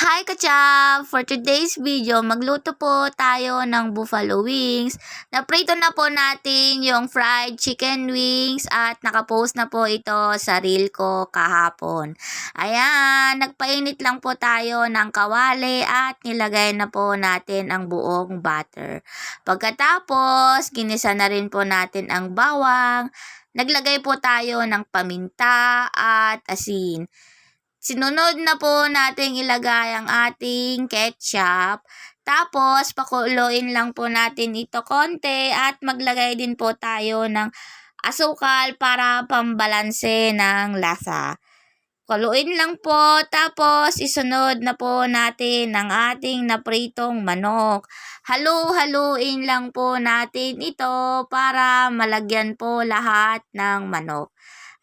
Hi Kachab! For today's video, magluto po tayo ng buffalo wings. Naprito na po natin yung fried chicken wings at nakapost na po ito sa reel ko kahapon. Ayan, nagpainit lang po tayo ng kawali at nilagay na po natin ang buong butter. Pagkatapos, ginisa na rin po natin ang bawang. Naglagay po tayo ng paminta at asin. Sinunod na po nating ilagay ang ating ketchup. Tapos, pakuluin lang po natin ito konti at maglagay din po tayo ng asukal para pambalanse ng lasa. Kuluin lang po, tapos isunod na po natin ang ating napritong manok. Halu-haluin lang po natin ito para malagyan po lahat ng manok.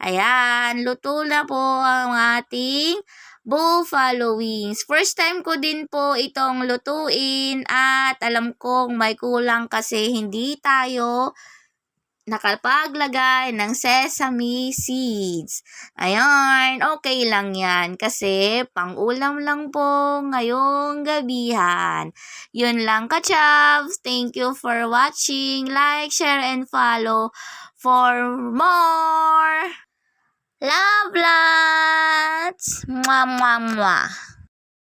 Ayan, luto na po ang ating buffalo wings. First time ko din po itong lutuin at alam kong may kulang kasi hindi tayo nakapaglagay ng sesame seeds. Ayan, okay lang yan kasi pang-ulam lang po ngayong gabihan. Yun lang ka-chavs. Thank you for watching. Like, share, and follow for more. Love lots! Mwah, mwah, mwah.